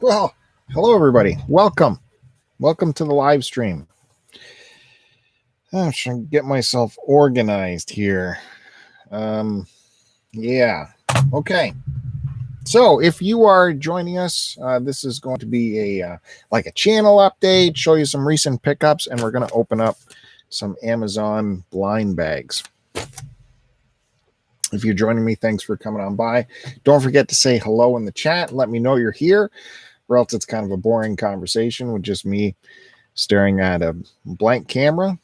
Well, hello everybody. Welcome to the live stream. I'm trying to get myself organized here. Yeah. Okay. So if you are joining us, this is going to be a like a channel update, show you some recent pickups, and we're going to open up some Amazon blind bags. If you're joining me, thanks for coming on by. Don't forget to say hello in the chat. Let me know you're here, or else it's kind of a boring conversation with just me staring at a blank camera.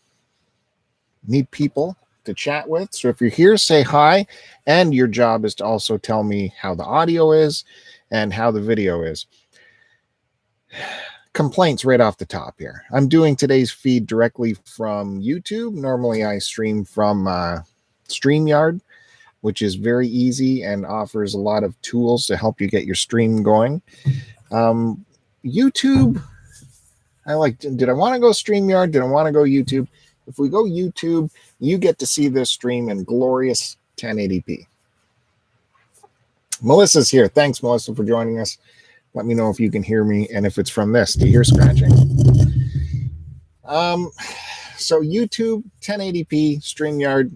Need people to chat with. So if you're here, say hi. And your job is to also tell me how the audio is and how the video is. Complaints right off the top here. I'm doing today's feed directly from YouTube. Normally I stream from StreamYard, which is very easy and offers a lot of tools to help you get your stream going. YouTube, did I want to go StreamYard? Did I want to go YouTube? If we go YouTube, you get to see this stream in glorious 1080p. Melissa's here. Thanks, Melissa, for joining us. Let me know if you can hear me and if it's from this. Do you hear scratching? So YouTube 1080p, StreamYard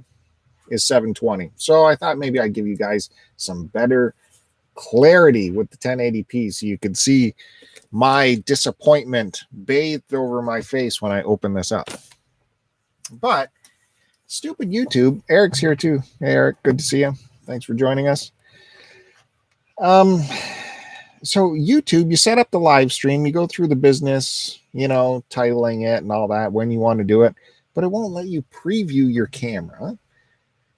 is 720. So I thought maybe I'd give you guys some better clarity with the 1080p so you could see my disappointment bathed over my face when I open this up. But stupid YouTube. Eric's here too. Hey Eric, good to see you. Thanks for joining us. So YouTube, you set up the live stream, you go through the business, titling it and all that when you want to do it, but it won't let you preview your camera.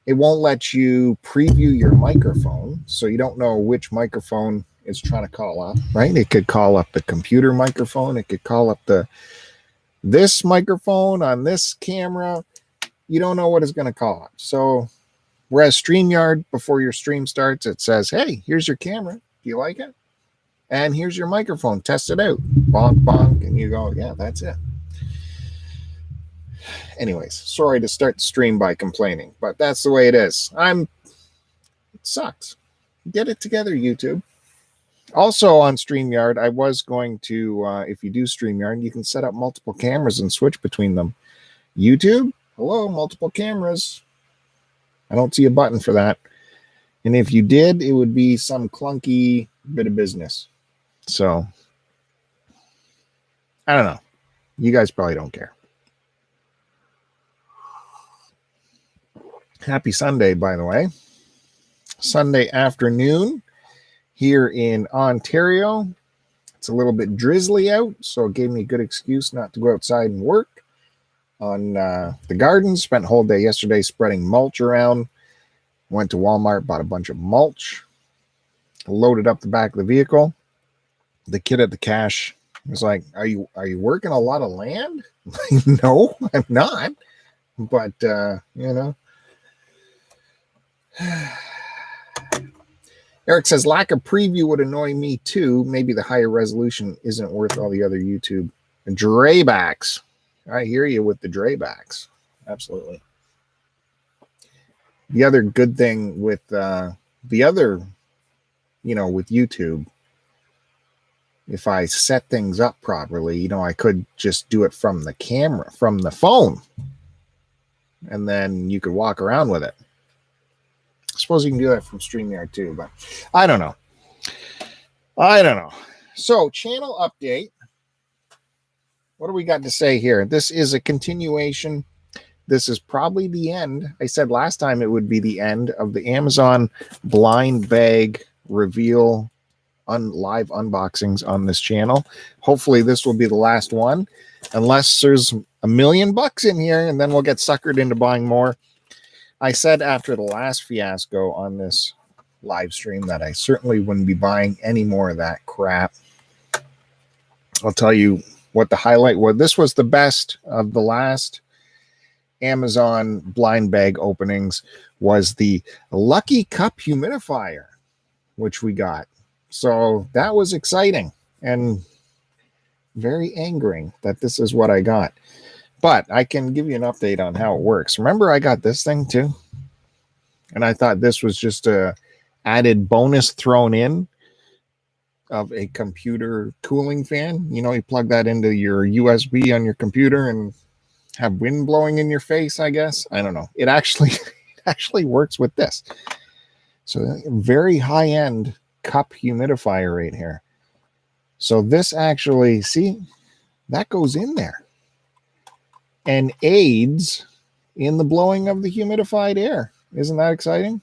It won't let you preview your microphone, so you don't know which microphone it's trying to call up, right? It could call up the computer microphone. It could call up this microphone on this camera. You don't know what it's going to call up. So whereas StreamYard, before your stream starts, it says, hey, here's your camera. Do you like it? And here's your microphone. Test it out. Bonk, bonk. And you go, yeah, that's it. Anyways, sorry to start the stream by complaining, but that's the way it is. It sucks. Get it together, YouTube. Also on StreamYard, I was going to, if you do StreamYard, you can set up multiple cameras and switch between them. YouTube, hello, multiple cameras. I don't see a button for that. And if you did, it would be some clunky bit of business. So, I don't know. You guys probably don't care. Happy Sunday, by the way. Sunday afternoon here in Ontario. It's a little bit drizzly out, so it gave me a good excuse not to go outside and work on the garden. Spent the whole day yesterday spreading mulch around. Went to Walmart, bought a bunch of mulch, loaded up the back of the vehicle. The kid at the cash was like, are you working a lot of land? No, I'm not. But, Eric says, lack of preview would annoy me too. Maybe the higher resolution isn't worth all the other YouTube draybacks. I hear you with the draybacks. Absolutely. The other good thing with with YouTube, if I set things up properly, I could just do it from the camera, from the phone, and then you could walk around with it. I suppose you can do that from StreamYard too, but I don't know. So, channel update. What do we got to say here? This is a continuation. This is probably the end. I said last time it would be the end of the Amazon blind bag reveal live unboxings on this channel. Hopefully this will be the last one, unless there's $1 million in here, and then we'll get suckered into buying more. I said after the last fiasco on this live stream that I certainly wouldn't be buying any more of that crap. I'll tell you what the highlight was. This was the best of the last Amazon blind bag openings, was the Lucky Cup humidifier, which we got. So that was exciting and very angering that this is what I got. But I can give you an update on how it works. Remember, I got this thing too, and I thought this was just a added bonus thrown in. of a computer cooling fan. You know, you plug that into your USB on your computer and have wind blowing in your face, I guess. I don't know. It actually it actually works with this. So very high-end cup humidifier right here. So this actually, see, that goes in there and aids in the blowing of the humidified air. Isn't that exciting?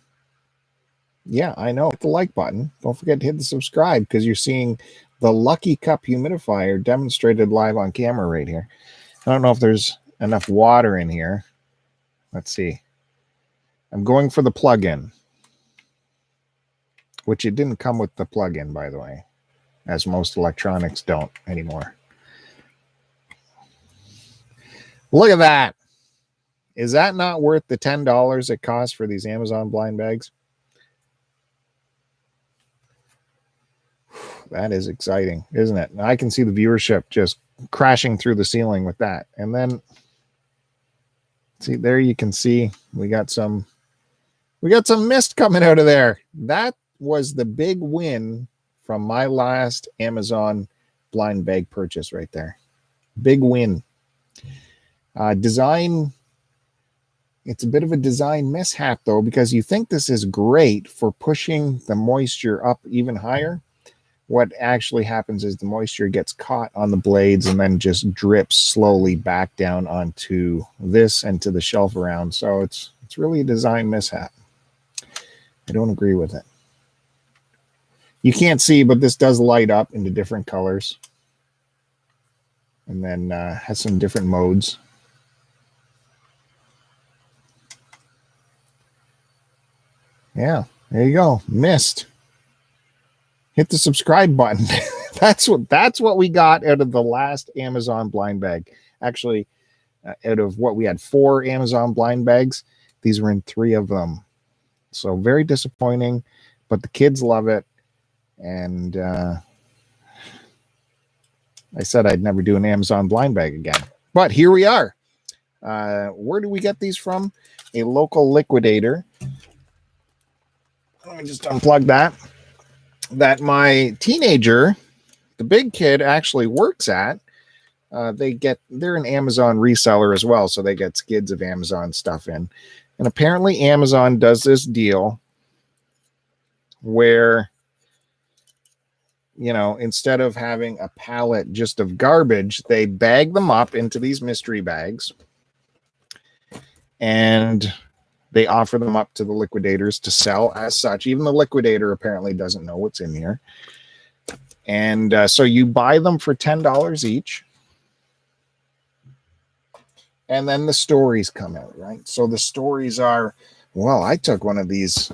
Yeah, I know. Hit the like button. Don't forget to hit the subscribe because you're seeing the Lucky Cup humidifier demonstrated live on camera right here. I don't know if there's enough water in here. Let's see. I'm going for the plug-in, which it didn't come with the plug-in, by the way, as most electronics don't anymore. Look at that. Is that not worth the $10 it costs for these Amazon blind bags? That is exciting, isn't it? I can see the viewership just crashing through the ceiling with that. And then, see, there you can see we got some mist coming out of there. That was the big win from my last Amazon blind bag purchase right there. Big win. Design, it's a bit of a design mishap though, because you think this is great for pushing the moisture up even higher. What actually happens is the moisture gets caught on the blades and then just drips slowly back down onto this and to the shelf around. So it's really a design mishap. I don't agree with it. You can't see, but this does light up into different colors. And then has some different modes. Yeah, there you go. Mist. Hit the subscribe button. that's what we got out of the last Amazon blind bag. Actually, out of what we had 4 Amazon blind bags, these were in 3 of them. So very disappointing, but the kids love it. And I said I'd never do an Amazon blind bag again. But here we are. Where do we get these from? A local liquidator. Let me just unplug that my teenager, the big kid, actually works at. They're an Amazon reseller as well, so they get skids of Amazon stuff in. And apparently Amazon does this deal where, you know, instead of having a pallet just of garbage, they bag them up into these mystery bags and they offer them up to the liquidators to sell as such. Even the liquidator apparently doesn't know what's in here. And so you buy them for $10 each. And then the stories come out, right? So the stories are, well, I took one of these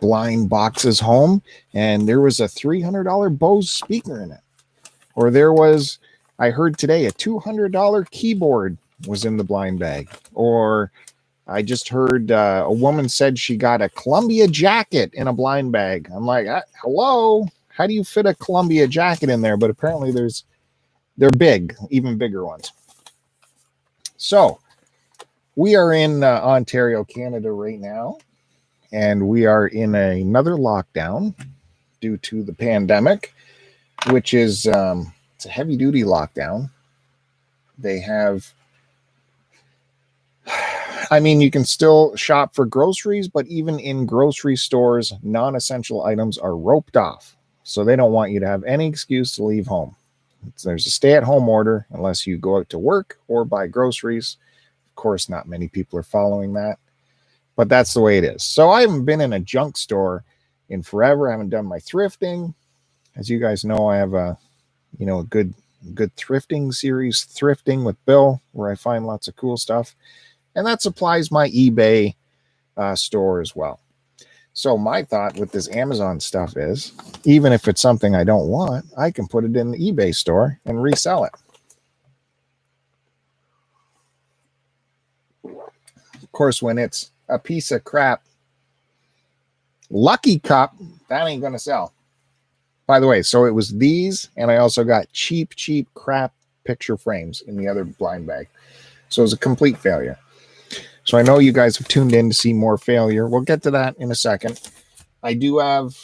blind boxes home and there was a $300 Bose speaker in it. Or there was, I heard today, a $200 keyboard was in the blind bag. Or I just heard a woman said she got a Columbia jacket in a blind bag. I'm like, hello, how do you fit a Columbia jacket in there? But apparently they're big, even bigger ones. So we are in Ontario, Canada right now, and we are in another lockdown due to the pandemic, which is it's a heavy duty lockdown. They have, I mean, you can still shop for groceries, but even in grocery stores, non-essential items are roped off. So they don't want you to have any excuse to leave home. There's a stay-at-home order unless you go out to work or buy groceries. Of course, not many people are following that, but that's the way it is. So I haven't been in a junk store in forever. I haven't done my thrifting. As you guys know, I have a good thrifting series, Thrifting with Bill, where I find lots of cool stuff. And that supplies my eBay store as well. So my thought with this Amazon stuff is, even if it's something I don't want, I can put it in the eBay store and resell it. Of course, when it's a piece of crap Lucky Cup, that ain't going to sell. By the way, so it was these, and I also got cheap crap picture frames in the other blind bag. So it was a complete failure. So I know you guys have tuned in to see more failure. We'll get to that in a second. I do have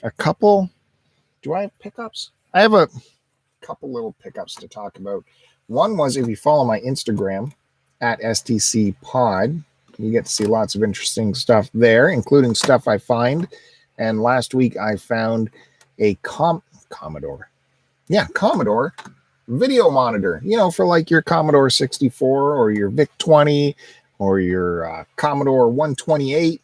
a couple do I have pickups? I have a couple little pickups to talk about. One was, if you follow my Instagram at STCPod, you get to see lots of interesting stuff there, including stuff I find. And last week I found a Commodore video monitor, for like your Commodore 64 or your VIC-20 or your Commodore 128.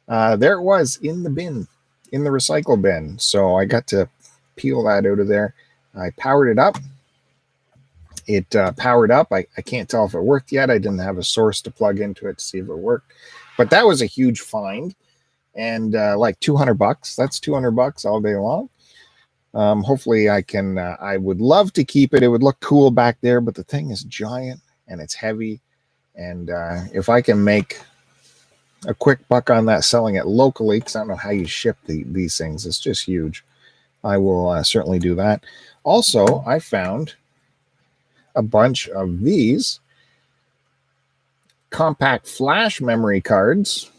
There it was in the bin, in the recycle bin. So I got to peel that out of there. I powered it up. It powered up. I can't tell if it worked yet. I didn't have a source to plug into it to see if it worked. But that was a huge find. And like $200. That's $200 all day long. Hopefully I can, I would love to keep it. It would look cool back there, but the thing is giant and it's heavy. And if I can make a quick buck on that selling it locally, because I don't know how you ship these things, it's just huge, I will certainly do that. Also, I found a bunch of these compact flash memory cards.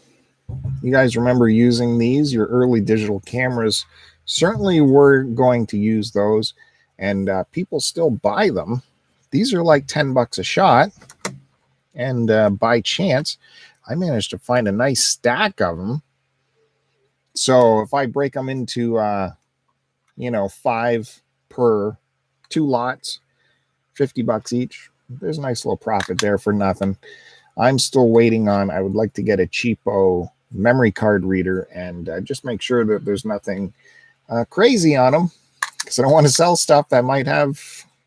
You guys remember using these? Your early digital cameras certainly were going to use those, and people still buy them. These are like $10 a shot, and by chance I managed to find a nice stack of them. So if I break them into 5 per 2 lots, $50 each, there's a nice little profit there for nothing. I'm still waiting on, I would like to get a cheapo memory card reader and just make sure that there's nothing crazy on them, because I don't want to sell stuff that might have,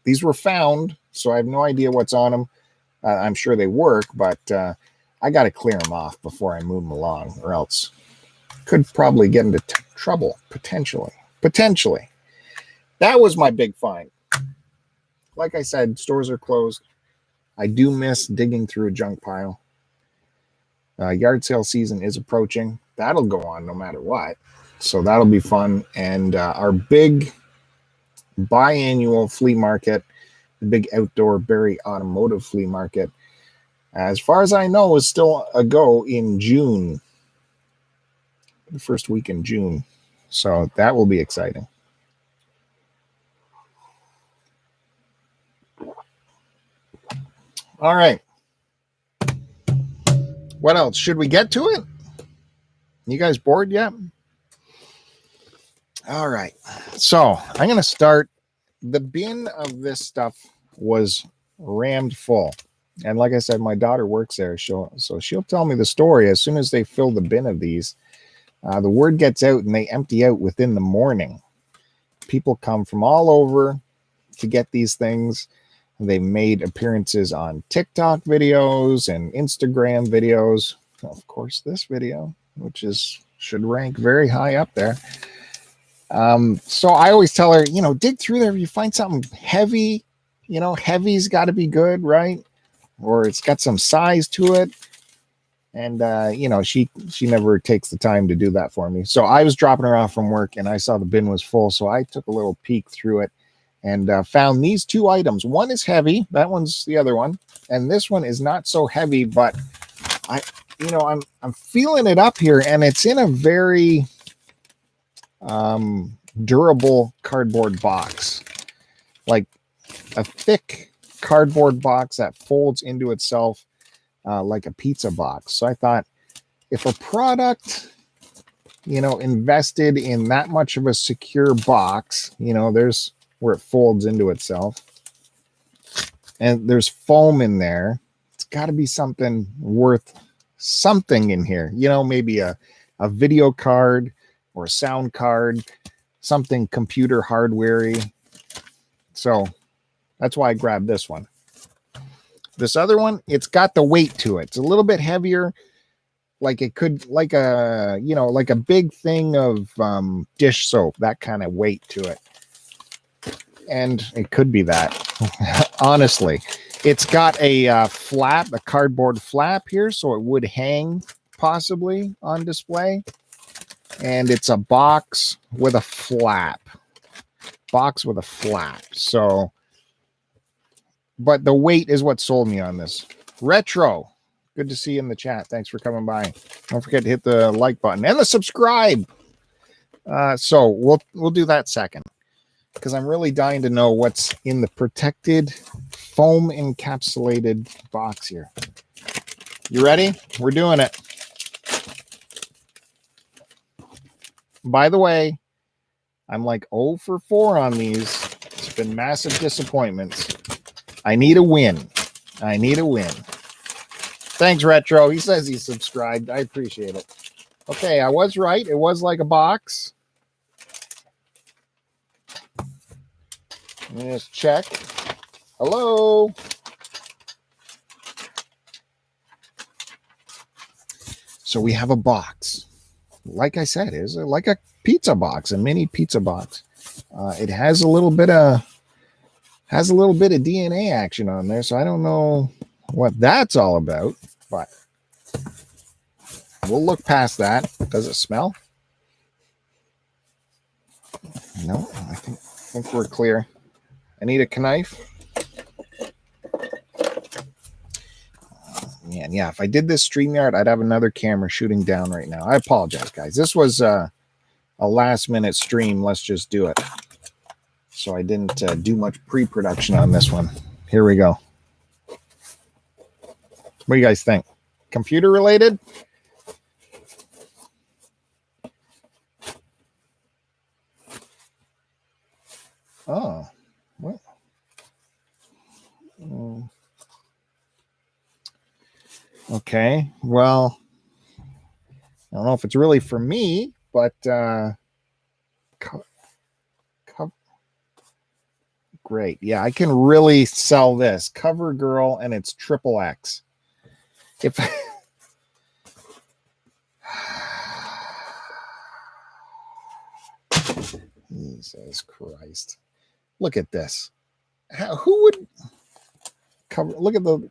these were found, so I have no idea what's on them. I'm sure they work, but I got to clear them off before I move them along, or else could probably get into trouble, potentially. That was my big find. Like I said, stores are closed. I do miss digging through a junk pile. Yard sale season is approaching. That'll go on no matter what. So that'll be fun. And our big biannual flea market, the big outdoor Barrie Automotive Flea Market, as far as I know, is still a go in June. The first week in June. So that will be exciting. All right. What else? Should we get to it? You guys bored yet? All right. So I'm going to start. The bin of this stuff was rammed full. And like I said, my daughter works there. So she'll tell me the story. As soon as they fill the bin of these, the word gets out and they empty out within the morning. People come from all over to get these things. They made appearances on TikTok videos and Instagram videos. Of course, this video, which should rank very high up there. So I always tell her, dig through there. If you find something heavy, heavy's got to be good, right? Or it's got some size to it. And, she never takes the time to do that for me. So I was dropping her off from work and I saw the bin was full. So I took a little peek through it and found these 2 items. One is heavy. That one's the other one. And this one is not so heavy, but I'm feeling it up here, and it's in a very durable cardboard box, like a thick cardboard box that folds into itself like a pizza box. So I thought, if a product, invested in that much of a secure box, there's where it folds into itself, and there's foam in there, it's got to be something worth something in here. Maybe a video card or a sound card, something computer hardware-y. So that's why I grabbed this one. This other one, it's got the weight to it. It's a little bit heavier, like it could, like a big thing of dish soap, that kind of weight to it. And it could be that. Honestly, it's got a flap, a cardboard flap here, so it would hang possibly on display. And it's a box with a flap. So, but the weight is what sold me on this. Retro, good to see you in the chat. Thanks for coming by. Don't forget to hit the like button and the subscribe. So we'll do that second, because I'm really dying to know what's in the protected foam encapsulated box here. You ready? We're doing it. By the way, I'm like 0 for 4 on these. It's been massive disappointments. I need a win. I need a win. Thanks, Retro. He says he's subscribed. I appreciate it. Okay, I was right. It was like a box. Let me just check. Hello. So we have a box. Like I said, it's like a pizza box, a mini pizza box. It has a little bit of DNA action on there, so I don't know what that's all about, but we'll look past that. Does it smell? No, I think we're clear. I need a knife. Man, yeah, if I did this StreamYard, I'd have another camera shooting down right now. I apologize, guys. This was a last-minute stream. Let's just do it. So I didn't do much pre-production on this one. Here we go. What do you guys think? Computer-related? Oh, what? Okay, well, I don't know if it's really for me, but great. Yeah, I can really sell this. Cover Girl, and it's XXX. If Jesus Christ. Look at this. Who would cover? Look at the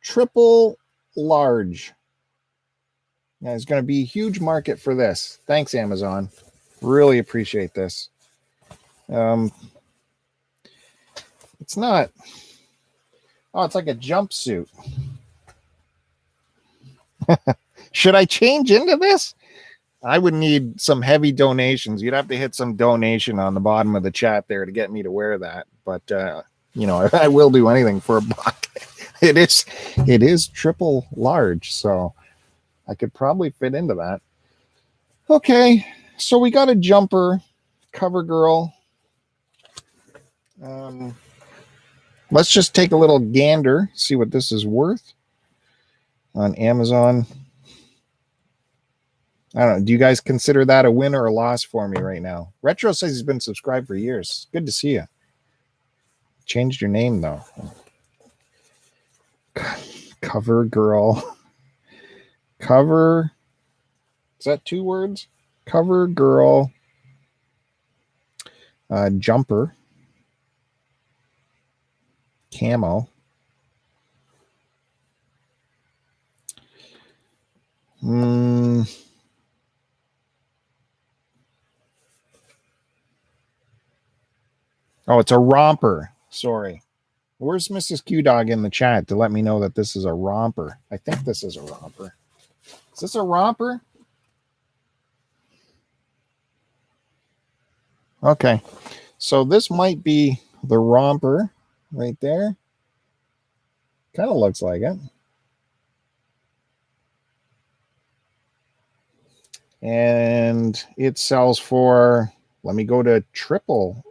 triple large. Yeah, there's going to be a huge market for this. Thanks, Amazon. Really appreciate this. It's not. Oh, it's like a jumpsuit. Should I change into this? I would need some heavy donations. You'd have to hit some donation on the bottom of the chat there to get me to wear that. But you know, I will do anything for a buck. It is triple large, so I could probably fit into that. Okay, so we got a jumper, Cover Girl. Let's just take a little gander, see what this is worth on Amazon. I don't know. Do you guys consider that a win or a loss for me right now? Retro says he's been subscribed for years. Good to see you. Changed your name, though. Cover Girl. Cover. Is that 2 words? Cover Girl. Jumper. Camo. Oh, it's a romper. Sorry. Where's Mrs. Q Dog in the chat to let me know that this is a romper? I think this is a romper. Is this a romper? Okay. So this might be the romper right there. Kind of looks like it. And it sells for, let me go to triple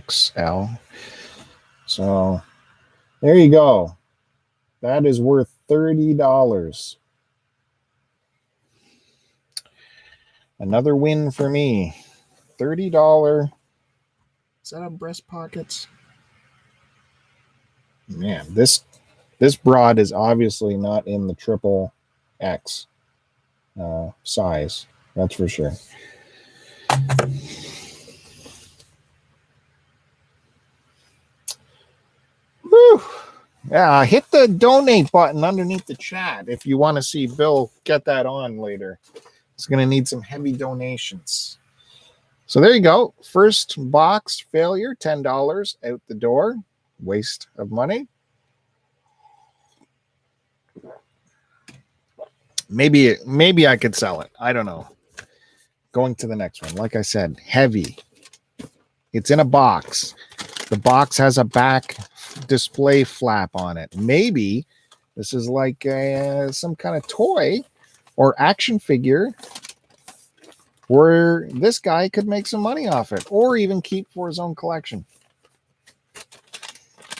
XL. So there you go. That is worth $30. Another win for me. $30. Is that on breast pockets? Man, this broad is obviously not in the triple X size. That's for sure. Whew. Yeah, hit the donate button underneath the chat if you want to see Bill get that on later. It's going to need some heavy donations. So there you go. First box failure, $10 out the door. Waste of money. Maybe I could sell it. I don't know. Going to the next one. Like I said, heavy. It's in a box. The box has a back display flap on it. Maybe this is like some kind of toy or action figure where this guy could make some money off it or even keep for his own collection.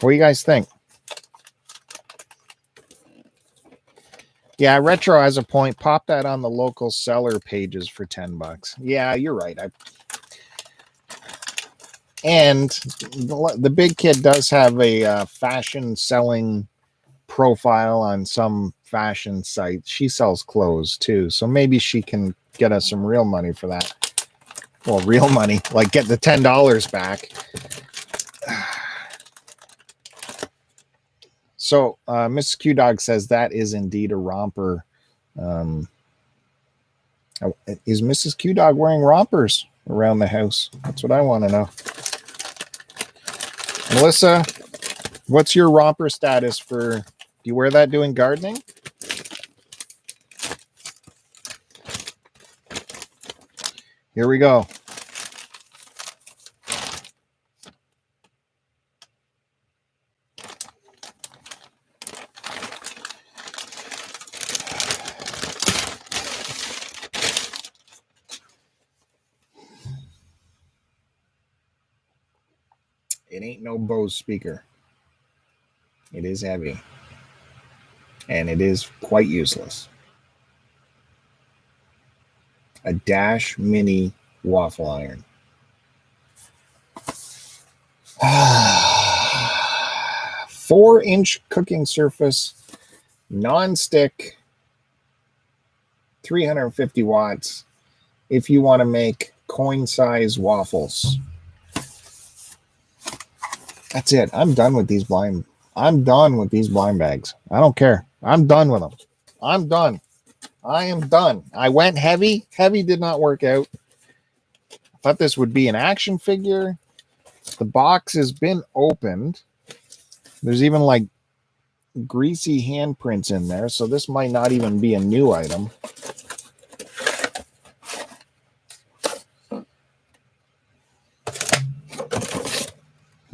What do you guys think? Yeah, Retro has a point. Pop that on the local seller pages for $10. Yeah, you're right. And the big kid does have a fashion selling profile on some fashion site. She sells clothes too, so maybe she can get us some real money for that. Well, real money, like get the $10 back. So Mrs. Q Dog says that is indeed a romper. Is Mrs. Q Dog wearing rompers around the house? That's what I want to know. Melissa, what's your romper status for? Do you wear that doing gardening? Here we go. It ain't no Bose speaker. It is heavy. And it is quite useless. A Dash Mini waffle iron. 4-inch cooking surface, non-stick, 350 watts. If you want to make coin-size waffles. That's it. I'm done with these blind. I'm done with these blind bags. I don't care. I'm done with them. I'm done. I am done. I went heavy. Heavy did not work out. I thought this would be an action figure. The box has been opened. There's even like greasy handprints in there, so this might not even be a new item.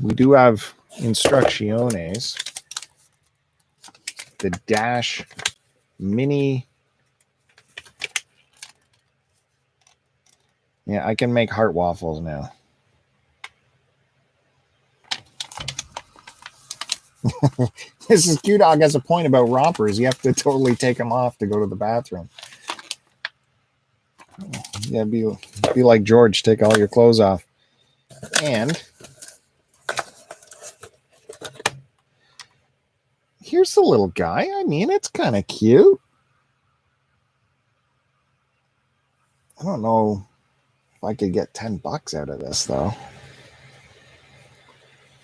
We do have instrucciones. The Dash Mini. Yeah, I can make heart waffles now. Mrs. Q Dog has a point about rompers. You have to totally take them off to go to the bathroom. Yeah, be like George, take all your clothes off. And here's the little guy. I mean, it's kind of cute. I don't know if I could get $10 out of this, though.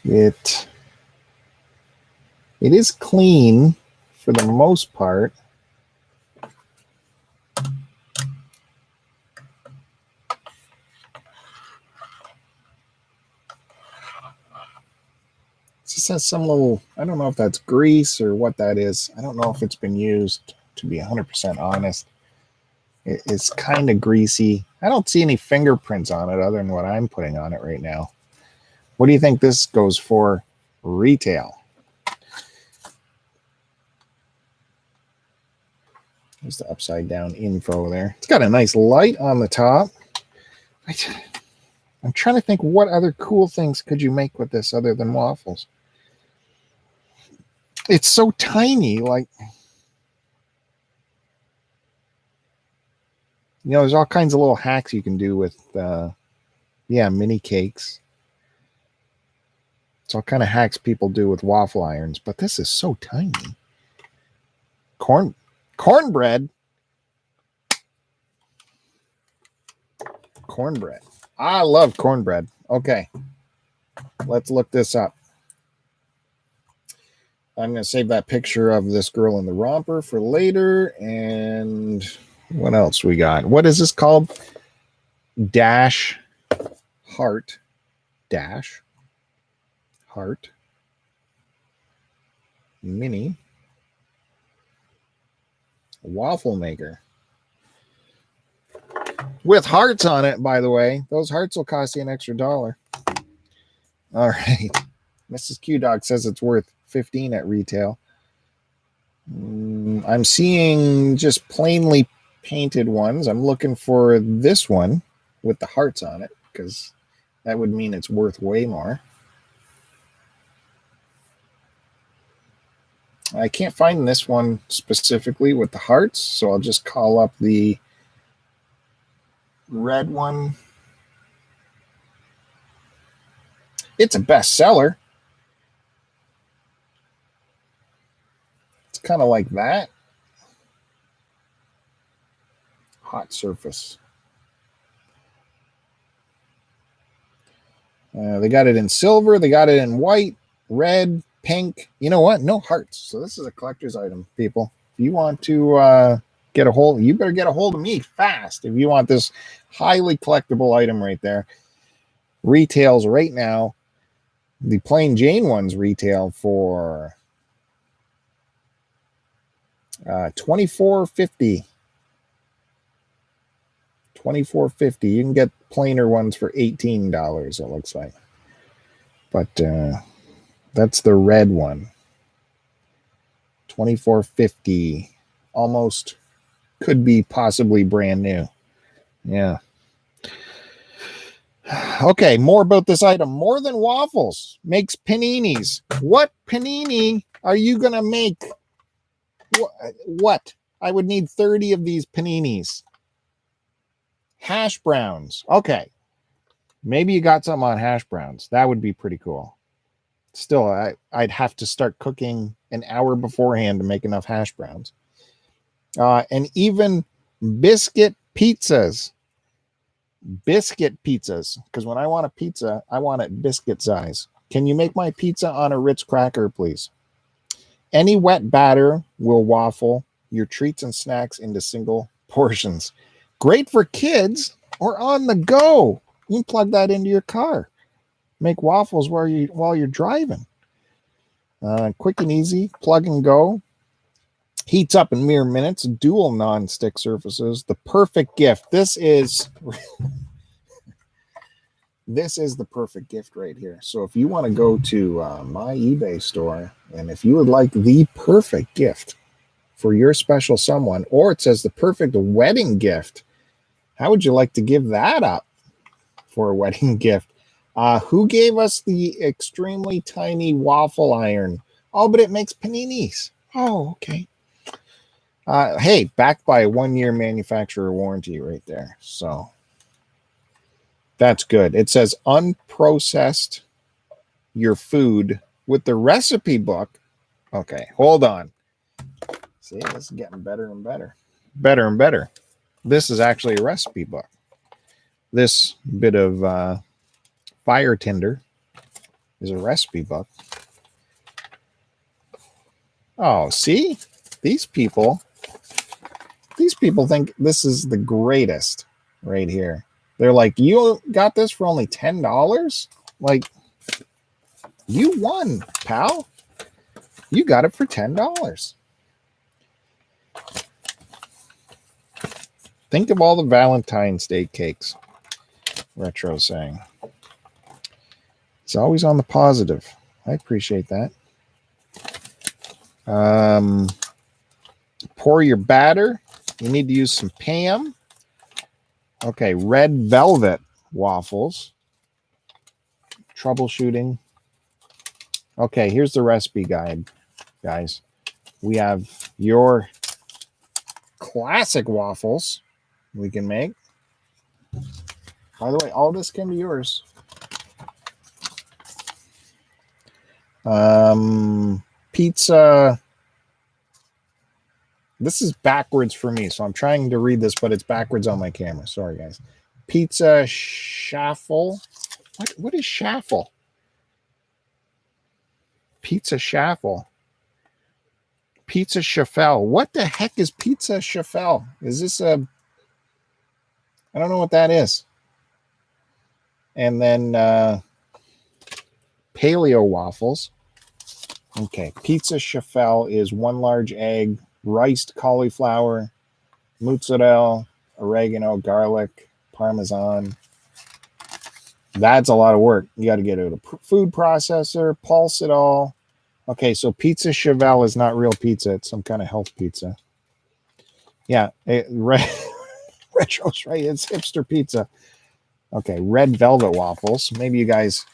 It is clean for the most part. It just has some little, I don't know if that's grease or what that is. I don't know if it's been used, to be 100% honest. It's kind of greasy. I don't see any fingerprints on it other than what I'm putting on it right now. What do you think this goes for retail? There's the upside down info there. It's got a nice light on the top. I'm trying to think what other cool things could you make with this other than waffles. It's so tiny, like, you know, there's all kinds of little hacks you can do with, mini cakes. It's all kind of hacks people do with waffle irons, but this is so tiny. Cornbread. Cornbread. I love cornbread. Okay, let's look this up. I'm going to save that picture of this girl in the romper for later. And what else we got? What is this called? Dash Heart. Dash Heart Mini waffle maker. with hearts on it, by the way. Those hearts will cost you an extra $1. All right. Mrs. Q Dog says it's worth $15 at retail. I'm seeing just plainly painted ones. I'm looking for this one with the hearts on it because that would mean it's worth way more. I can't find this one specifically with the hearts, so I'll just call up the red one. It's a bestseller. It's kind of like that. Hot surface. They got it in silver. They got it in white, red, pink. You know what? No hearts. So this is a collector's item, people. If you want to get a hold, you better get a hold of me fast. If you want this highly collectible item right there, retails right now. The plain Jane ones retail for $24.50. $24.50. You can get plainer ones for $18. It looks like, but that's the red one. $24.50. Almost could be possibly brand new. Yeah. Okay, more about this item. More Than Waffles makes paninis. What panini are you going to make? What? I would need 30 of these paninis. Hash browns. Okay. Maybe you got some on hash browns. That would be pretty cool. Still, I'd have to start cooking an hour beforehand to make enough hash browns. And even biscuit pizzas. Biscuit pizzas. Because when I want a pizza, I want it biscuit size. Can you make my pizza on a Ritz cracker, please? Any wet batter will waffle your treats and snacks into single portions. Great for kids or on the go. You can plug that into your car. Make waffles while you're driving. Quick and easy, plug and go. Heats up in mere minutes. Dual non-stick surfaces. The perfect gift. This is the perfect gift right here. So if you want to go to my eBay store, and if you would like the perfect gift for your special someone, or it says the perfect wedding gift, how would you like to give that up for a wedding gift? Who gave us the extremely tiny waffle iron? Oh, but it makes paninis. Oh, okay. Hey, backed by a 1-year manufacturer warranty right there. So that's good. It says unprocessed your food with the recipe book. Okay, hold on. See, this is getting better and better. Better and better. This is actually a recipe book. This bit of fire tinder is a recipe book. Oh, see? These people think this is the greatest right here. They're like, you got this for only $10? Like, you won, pal. You got it for $10. Think of all the Valentine's Day cakes. Retro saying. It's always on the positive. I appreciate that. Pour your batter. You need to use some Pam. Okay, red velvet waffles. Troubleshooting. Okay, here's the recipe guide, guys. We have your classic waffles we can make. By the way, all this can be yours. Pizza. This is backwards for me, so I'm trying to read this, but it's backwards on my camera. Sorry, guys. Pizza shuffle. What is shuffle? Pizza shuffle. Pizza shuffle. What the heck is pizza shuffle? Is this a... I don't know what that is. And then paleo waffles. Okay, pizza shuffle is 1 large egg, riced cauliflower, mozzarella, oregano, garlic, Parmesan. That's a lot of work. You got to get out a food processor, pulse it all. Okay, so Pizza Chevelle is not real pizza. It's some kind of health pizza. Yeah, Retro's right. It's hipster pizza. Okay, red velvet waffles. Maybe you guys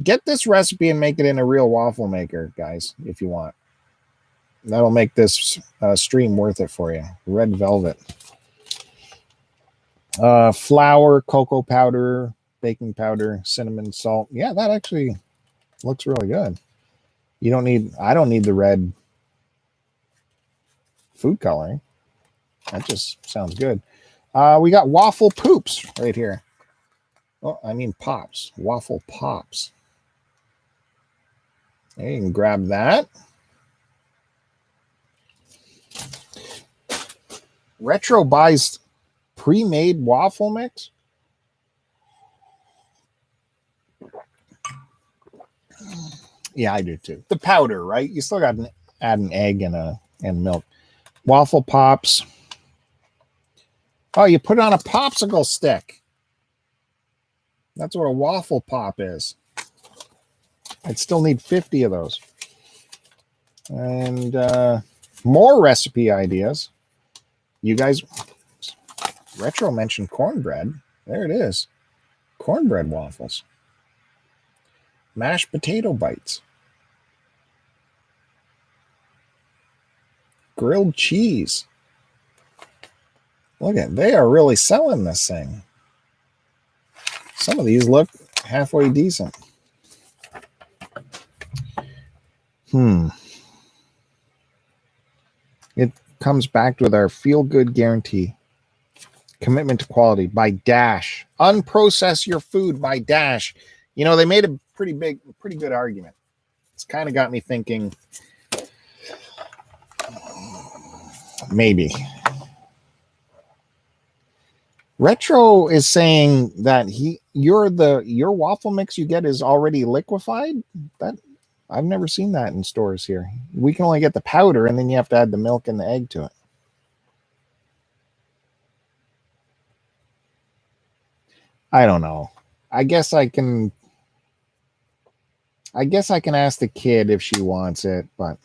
get this recipe and make it in a real waffle maker, guys, if you want. That'll make this stream worth it for you. Red velvet. Flour, cocoa powder, baking powder, cinnamon, salt. Yeah, that actually looks really good. I don't need the red food coloring. That just sounds good. We got waffle poops right here. Oh, I mean pops. Waffle pops. Okay, you can grab that. Retro buys pre-made waffle mix. Yeah, I do too. The powder, right? You still got to add an egg and milk. Waffle pops. Oh, you put it on a popsicle stick. That's what a waffle pop is. I'd still need 50 of those. And more recipe ideas. You guys, Retro mentioned cornbread. There it is. Cornbread waffles. Mashed potato bites. Grilled cheese. Look at, they are really selling this thing. Some of these look halfway decent. It comes back with our feel-good guarantee. Commitment to quality by Dash. Unprocess your food by Dash. You know, they made a pretty good argument. It's kind of got me thinking maybe. Retro is saying that your waffle mix you get is already liquefied. That I've never seen that in stores here. We can only get the powder, and then you have to add the milk and the egg to it. I don't know. I guess I can ask the kid if she wants it, but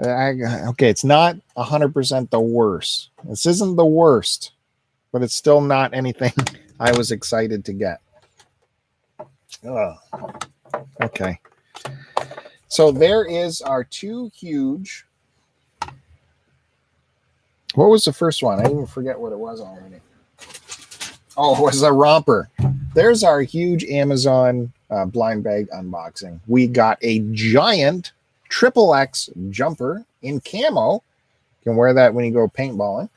okay, it's not 100% the worst. This isn't the worst, but it's still not anything I was excited to get. Okay. So there is our two huge. What was the first one? I even forget what it was already. Oh, it was a romper. There's our huge Amazon blind bag unboxing. We got a giant XXX jumper in camo. You can wear that when you go paintballing.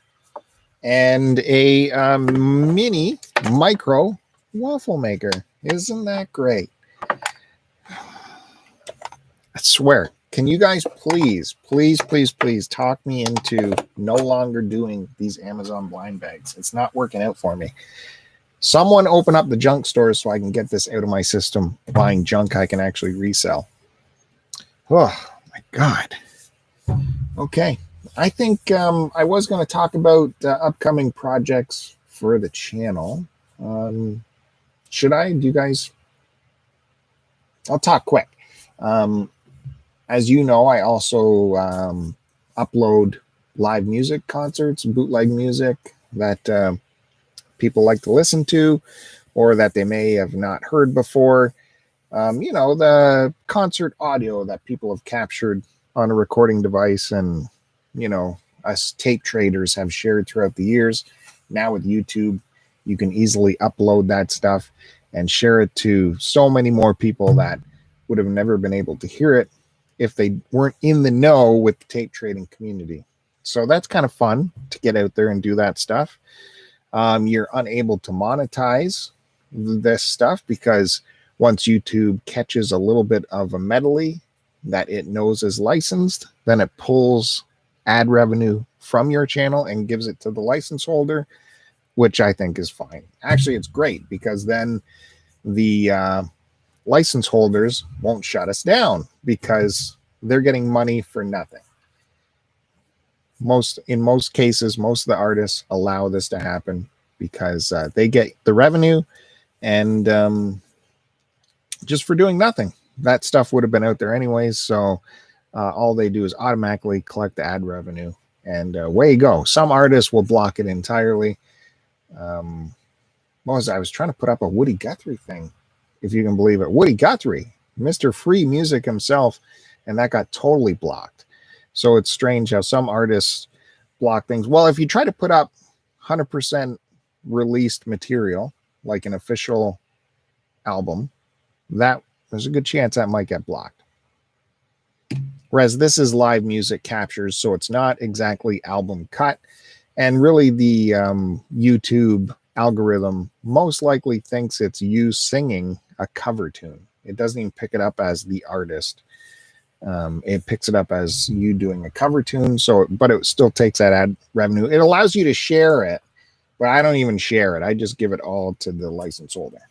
And a mini micro waffle maker. Isn't that great? I swear. Can you guys please talk me into no longer doing these Amazon blind bags? It's not working out for me. Someone open up the junk stores so I can get this out of my system, buying junk I can actually resell. Oh, my God. Okay. I think I was going to talk about upcoming projects for the channel. Should I? Do you guys? I'll talk quick. As you know, I also upload live music concerts, bootleg music that people like to listen to or that they may have not heard before. The concert audio that people have captured on a recording device and, us tape traders have shared throughout the years. Now with YouTube, you can easily upload that stuff and share it to so many more people that would have never been able to hear it if they weren't in the know with the tape trading community. So that's kind of fun to get out there and do that stuff. You're unable to monetize this stuff because once YouTube catches a little bit of a medley that it knows is licensed, then it pulls ad revenue from your channel and gives it to the license holder, which I think is fine. Actually, it's great because then the license holders won't shut us down because they're getting money for nothing. In most cases, most of the artists allow this to happen because they get the revenue, and just for doing nothing. That stuff would have been out there anyways, so all they do is automatically collect the ad revenue, and away you go. Some artists will block it entirely. What was I was trying to put up a Woody Guthrie thing, if you can believe it. Woody Guthrie, Mr. Free Music himself, and that got totally blocked. So it's strange how some artists block things. Well, if you try to put up 100% released material, like an official album, there's a good chance that might get blocked. Whereas this is live music captures, so it's not exactly album cut. And really the YouTube algorithm most likely thinks it's you singing a cover tune. It doesn't even pick it up as the artist. It picks it up as you doing a cover tune. But it still takes that ad revenue. It allows you to share it, but I don't even share it. I just give it all to the license holder.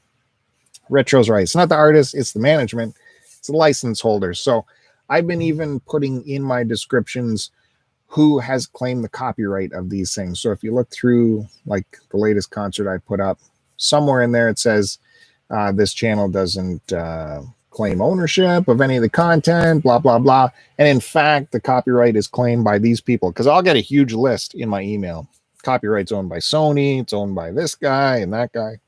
Retro's right. It's not the artist, it's the management, it's the license holder. So I've been even putting in my descriptions who has claimed the copyright of these things. So if you look through like the latest concert I put up, somewhere in there it says this channel doesn't claim ownership of any of the content, blah, blah, blah. And in fact, the copyright is claimed by these people, because I'll get a huge list in my email. Copyright's owned by Sony, it's owned by this guy and that guy.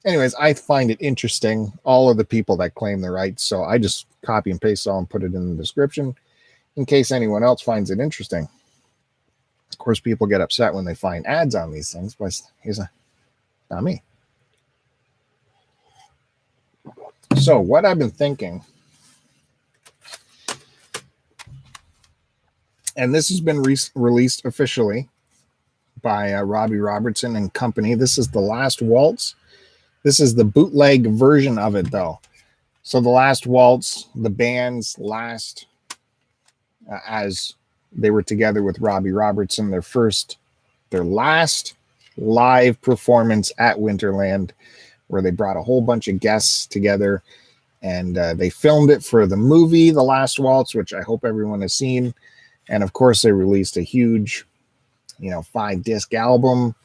Anyways, I find it interesting, all of the people that claim the rights. So I just copy and paste all and put it in the description in case anyone else finds it interesting. Of course, people get upset when they find ads on these things, but not me. So what I've been thinking, and this has been released officially by Robbie Robertson and company. This is the Last Waltz. This is the bootleg version of it, though. So the Last Waltz, the band's last, as they were together with Robbie Robertson, their last live performance at Winterland, where they brought a whole bunch of guests together, and they filmed it for the movie The Last Waltz, which I hope everyone has seen. And of course, they released a huge, 5-disc album.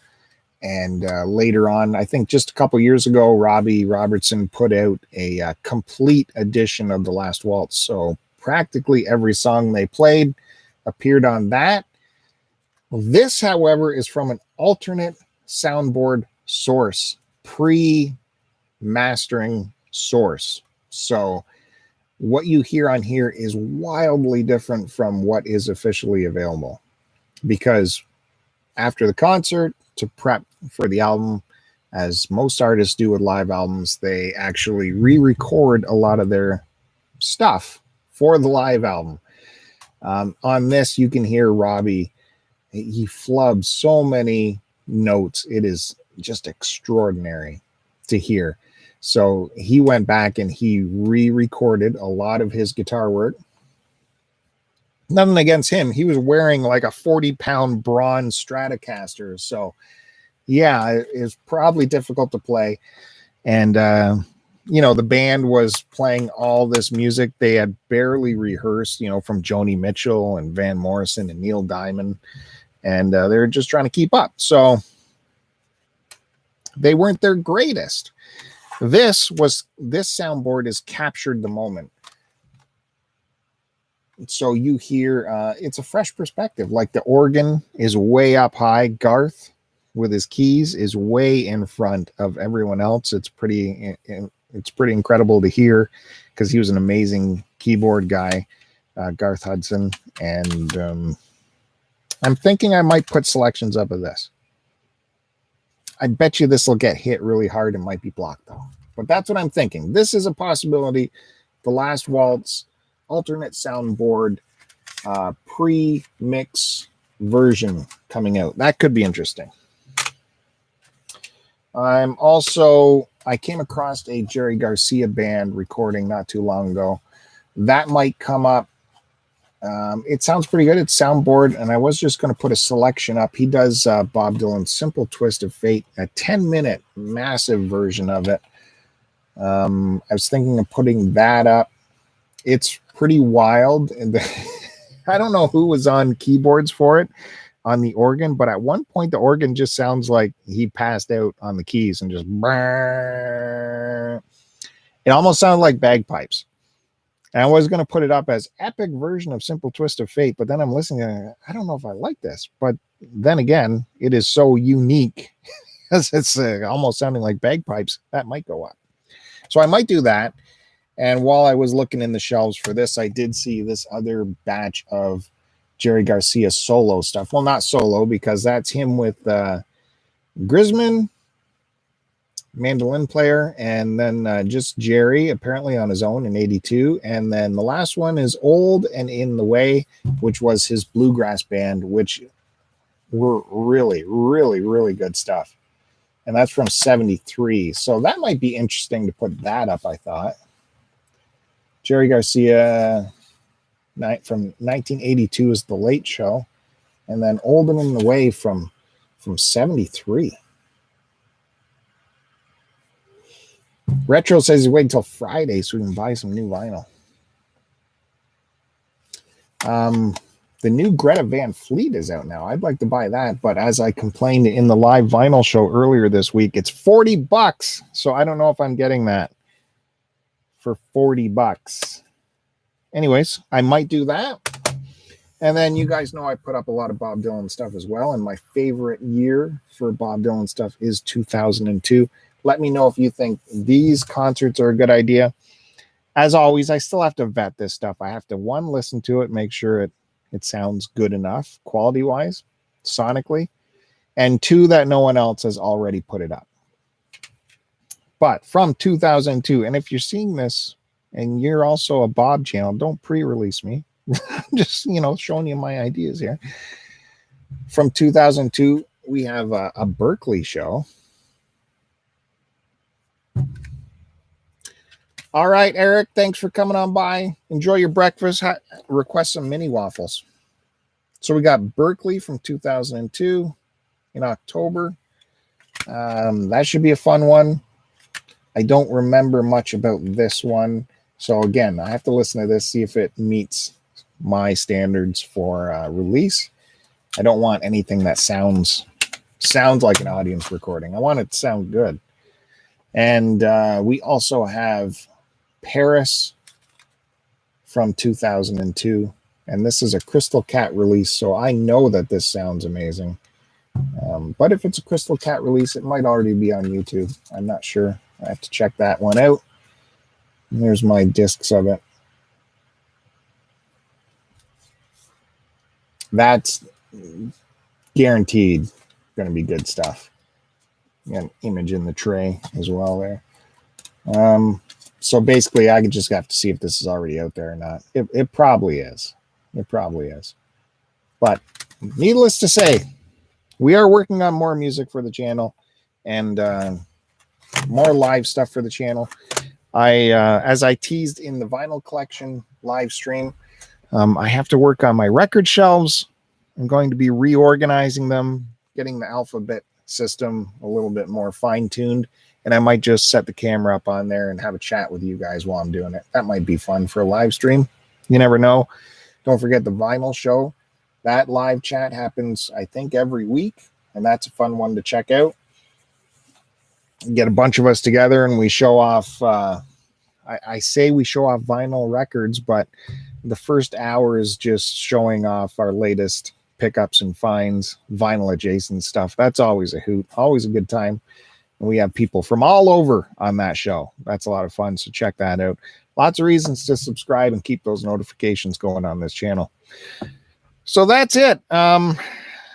And later on, I think just a couple years ago, Robbie Robertson put out a complete edition of The Last Waltz. So practically every song they played appeared on that. This, however, is from an alternate soundboard source, pre-mastering source. So what you hear on here is wildly different from what is officially available, because after the concert, to prep for the album, as most artists do with live albums, they actually re-record a lot of their stuff for the live album. On this, you can hear Robbie. He flubs so many notes. It is just extraordinary to hear. So he went back and he re-recorded a lot of his guitar work. Nothing against him. He was wearing like a 40-pound bronze Stratocaster. So yeah, it's probably difficult to play. And, the band was playing all this music. They had barely rehearsed, from Joni Mitchell and Van Morrison and Neil Diamond. And they were just trying to keep up. So they weren't their greatest. This soundboard has captured the moment. So you hear, it's a fresh perspective. Like the organ is way up high. Garth with his keys is way in front of everyone else. It's pretty incredible to hear, because he was an amazing keyboard guy, Garth Hudson. And I'm thinking I might put selections up of this. I bet you this will get hit really hard and might be blocked though. But that's what I'm thinking. This is a possibility. The Last Waltz alternate soundboard pre-mix version coming out. That could be interesting. I came across a Jerry Garcia band recording not too long ago. That might come up. It sounds pretty good. It's soundboard, and I was just going to put a selection up. He does Bob Dylan's Simple Twist of Fate, a 10-minute massive version of it. I was thinking of putting that up. It's pretty wild. And I don't know who was on keyboards for it. on the organ, but at one point the organ just sounds like he passed out on the keys and just brrr. It almost sounded like bagpipes. And I was going to put it up as epic version of Simple Twist of Fate, but then I'm listening and I don't know if I like this. But then again, it is so unique because it's almost sounding like bagpipes. That might go up. So I might do that. And while I was looking in the shelves for this, I did see this other batch of Jerry Garcia solo stuff. Well, not solo, because that's him with Grisman, mandolin player, and then just Jerry apparently on his own in 82. And then the last one is Old and In the Way, which was his bluegrass band, which were really, really, really good stuff. And that's from 73. So that might be interesting to put that up, I thought. Jerry Garcia from 1982 is The Late Show. And then Old and In the Way from 73. Retro says he's waiting until Friday so we can buy some new vinyl. The new Greta Van Fleet is out now. I'd like to buy that, but as I complained in the live vinyl show earlier this week, it's $40. So I don't know if I'm getting that for $40. Anyways, I might do that. And then you guys know I put up a lot of Bob Dylan stuff as well. And my favorite year for Bob Dylan stuff is 2002. Let me know if you think these concerts are a good idea. As always, I still have to vet this stuff. I have to, one, listen to it, make sure it sounds good enough, quality-wise, sonically. And two, that no one else has already put it up. But from 2002, and if you're seeing this and you're also a Bob channel, don't pre-release me. Just, showing you my ideas here. From 2002, we have a Berkeley show. All right, Eric, thanks for coming on by. Enjoy your breakfast. Request some mini waffles. So we got Berkeley from 2002 in October. That should be a fun one. I don't remember much about this one. So again, I have to listen to this, see if it meets my standards for release. I don't want anything that sounds like an audience recording. I want it to sound good. And we also have Paris from 2002. And this is a Crystal Cat release, so I know that this sounds amazing. But if it's a Crystal Cat release, it might already be on YouTube. I'm not sure. I have to check that one out. And there's my discs of it. That's guaranteed going to be good stuff. Got an image in the tray as well there. So basically, I just have to see if this is already out there or not. It probably is. It probably is. But needless to say, we are working on more music for the channel and more live stuff for the channel. As I teased in the vinyl collection live stream, I have to work on my record shelves. I'm going to be reorganizing them, getting the alphabet system a little bit more fine-tuned, and I might just set the camera up on there and have a chat with you guys while I'm doing it. That might be fun for a live stream. You never know. Don't forget the vinyl show. That live chat happens, I think, every week, and that's a fun one to check out. Get a bunch of us together and we show off, I say we show off vinyl records, but the first hour is just showing off our latest pickups and finds, vinyl adjacent stuff. That's always a hoot, always a good time. And we have people from all over on that show. That's a lot of fun, so check that out. Lots of reasons to subscribe and keep those notifications going on this channel. So that's it.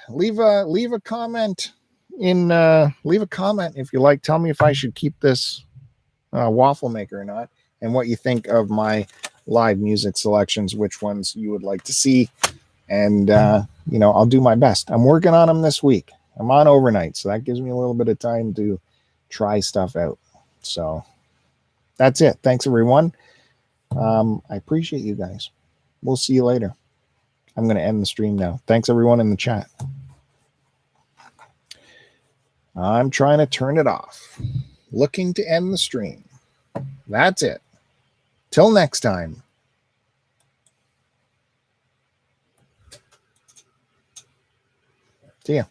Leave a comment leave a comment if you like. Tell me if I should keep this waffle maker or not, and what you think of my live music selections, which ones you would like to see. And I'll do my best. I'm working on them this week. I'm on overnight, so that gives me a little bit of time to try stuff out. So that's it. Thanks, everyone. I appreciate you guys. We'll see you later. I'm going to end the stream now. Thanks, everyone in the chat. I'm trying to turn it off. Looking to end the stream. That's it. Till next time. See ya.